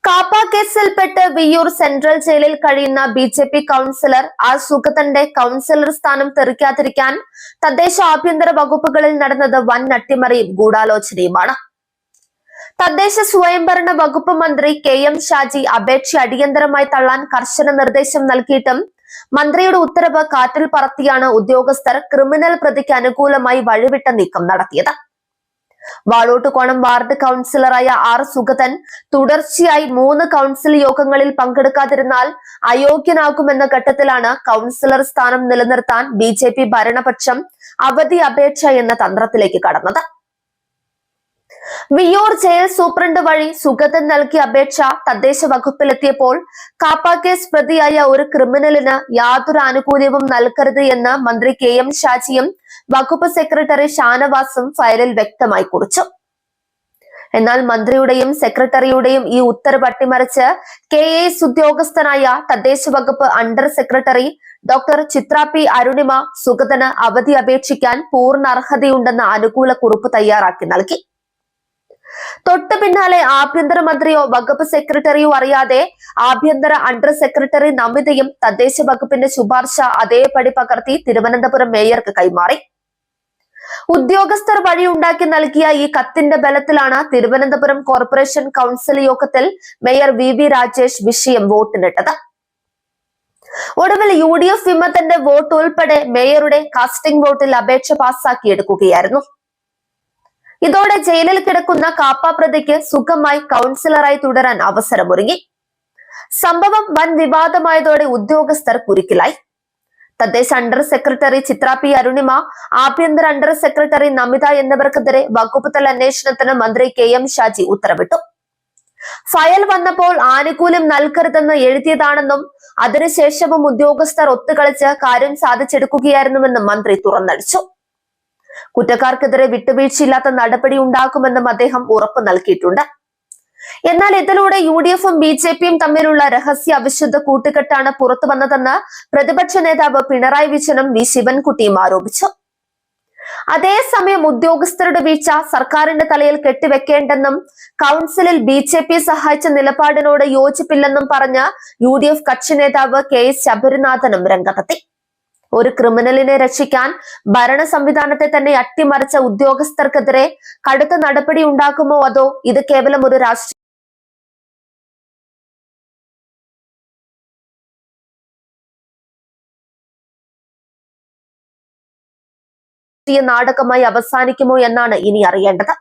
KAAPA കേസിൽപ്പെട്ട് Viyyur central ജയിലിൽ കഴിയുന്ന BJP councillor R സുഗതന്റെ councillor സ്ഥാനം തെറിക്കാതിരിക്കാൻ തദ്ദേശ ആഭ്യന്തര വകുപ്പുകളിൽ നടന്നത് വൻ അട്ടിമറിയും ഗൂഢാലോചനയുമാണ്. തദ്ദേശ സ്വയംഭരണ വകുപ്പ് മന്ത്രി കെ.എം. ഷാജി അപേക്ഷ അടിയന്തരമായി തള്ളാൻ കർശന നിർദ്ദേശം നൽകിയിട്ടും മന്ത്രിയുടെ ഉത്തരവ് കാറ്റിൽ പറത്തിയാണ് ഉദ്യോഗസ്ഥർ ക്രിമിനൽ പ്രതിക്ക് അനുകൂലമായി വഴിവിട്ട നീക്കം നടത്തിയത്. വാളോട്ടുകോണം വാർഡ് കൗൺസിലറായ ആർ സുഗതൻ തുടർച്ചയായി 3 കൗൺസിൽ യോഗങ്ങളിൽ പങ്കെടുക്കാതിരുന്നാൽ അയോഗ്യനാകുമെന്ന ഘട്ടത്തിലാണ് കൗൺസിലർ സ്ഥാനം നിലനിർത്താൻ ബി.ജെ.പി ഭരണപക്ഷം അവധി അപേക്ഷ എന്ന തന്ത്രത്തിലേക്ക് കടന്നത്. വിയ്യൂർ ജയിൽ സൂപ്രണ്ട് വഴി സുഗതൻ നൽകിയ അപേക്ഷ തദ്ദേശ വകുപ്പിലെത്തിയപ്പോൾ കാപ്പ കേസ് പ്രതിയായ ഒരു ക്രിമിനലിന് യാതൊരു ആനുകൂല്യവും നൽകരുത് എന്ന് മന്ത്രി കെ.എം. ഷാജിയും വകുപ്പ് സെക്രട്ടറി ഷാനവാസും ഫയലിൽ വ്യക്തമായി കുറിച്ചു. എന്നാൽ മന്ത്രിയുടെയും സെക്രട്ടറിയുടെയും ഈ ഉത്തരവ് അട്ടിമറിച്ച് കെ.എസ് ഉദ്യോഗസ്ഥനായ തദ്ദേശ വകുപ്പ് അണ്ടർ സെക്രട്ടറി ഡോക്ടർ ചിത്ര പി അരുണിമ സുഗതന് അവധി അപേക്ഷിക്കാൻ പൂർണ്ണ അർഹതയുണ്ടെന്ന അനുകൂല കുറിപ്പ് തയ്യാറാക്കി നൽകി. തൊട്ടു പിന്നാലെ ആഭ്യന്തരമന്ത്രിയോ വകുപ്പ് സെക്രട്ടറിയോ അറിയാതെ ആഭ്യന്തര അണ്ടർ സെക്രട്ടറി നമിതയും തദ്ദേശ വകുപ്പിന്റെ ശുപാർശ അതേപടി പകർത്തി തിരുവനന്തപുരം മേയർക്ക് കൈമാറി. ഉദ്യോഗസ്ഥർ വഴിയുണ്ടാക്കി നൽകിയ ഈ കത്തിന്റെ ബലത്തിലാണ് തിരുവനന്തപുരം കോർപ്പറേഷൻ കൗൺസിൽ യോഗത്തിൽ മേയർ വി രാജേഷ് വിഷയം വോട്ടിനിട്ടത്. ഒടുവിൽ UDF വിമതന്റെ വോട്ട് ഉൾപ്പെടെ മേയറുടെ കാസ്റ്റിംഗ് വോട്ടിൽ അപേക്ഷ പാസാക്കിയെടുക്കുകയായിരുന്നു. ഇതോടെ ജയിലിൽ കിടക്കുന്ന കാപ്പ പ്രതിക്ക് സുഖമായി കൗൺസിലറായി തുടരാൻ അവസരമൊരുങ്ങി. സംഭവം വൻ വിവാദമായതോടെ ഉദ്യോഗസ്ഥർ കുരുക്കിലായി. തദ്ദേശ അണ്ടർ സെക്രട്ടറി ചിത്ര പി അരുണിമ, ആഭ്യന്തര അണ്ടർ സെക്രട്ടറി നമിത എന്നിവർക്കെതിരെ വകുപ്പ് തല അന്വേഷണത്തിന് മന്ത്രി കെ.എം. ഷാജി ഉത്തരവിട്ടു. ഫയൽ വന്നപ്പോൾ ആനുകൂല്യം നൽകരുതെന്ന് എഴുതിയതാണെന്നും അതിനുശേഷവും ഉദ്യോഗസ്ഥർ ഒത്തുകളിച്ച് കാര്യം സാധിച്ചെടുക്കുകയായിരുന്നുവെന്നും മന്ത്രി തുറന്നടിച്ചു. കുറ്റക്കാർക്കെതിരെ വിട്ടുവീഴ്ചയില്ലാത്ത നടപടി ഉണ്ടാക്കുമെന്നും അദ്ദേഹം ഉറപ്പു നൽകിയിട്ടുണ്ട്. എന്നാൽ ഇതിലൂടെ UDFും ബി.ജെ.പിയും തമ്മിലുള്ള രഹസ്യ അവിശുദ്ധ കൂട്ടുകെട്ടാണ് പുറത്തു വന്നതെന്ന് പ്രതിപക്ഷ നേതാവ് പിണറായി വിജയനും വി ശിവൻകുട്ടിയും ആരോപിച്ചു. അതേസമയം ഉദ്യോഗസ്ഥരുടെ വീഴ്ച സർക്കാരിന്റെ തലയിൽ കെട്ടിവെക്കേണ്ടെന്നും കൗൺസിലിൽ ബി.ജെ.പി സഹായിച്ച നിലപാടിനോട് യോജിപ്പില്ലെന്നും പറഞ്ഞ UDF കക്ഷി നേതാവ് കെ.എസ്. ശബരിനാഥനും രംഗത്തെത്തി. ഒരു ക്രിമിനലിനെ രക്ഷിക്കാൻ ഭരണ സംവിധാനത്തെ തന്നെ അട്ടിമറിച്ച ഉദ്യോഗസ്ഥർക്കെതിരെ കടുത്ത നടപടി ഉണ്ടാകുമോ, അതോ ഇത് കേവലം ഒരു രാഷ്ട്രീയ നാടകമായി അവസാനിക്കുമോ എന്നാണ് ഇനി അറിയേണ്ടത്.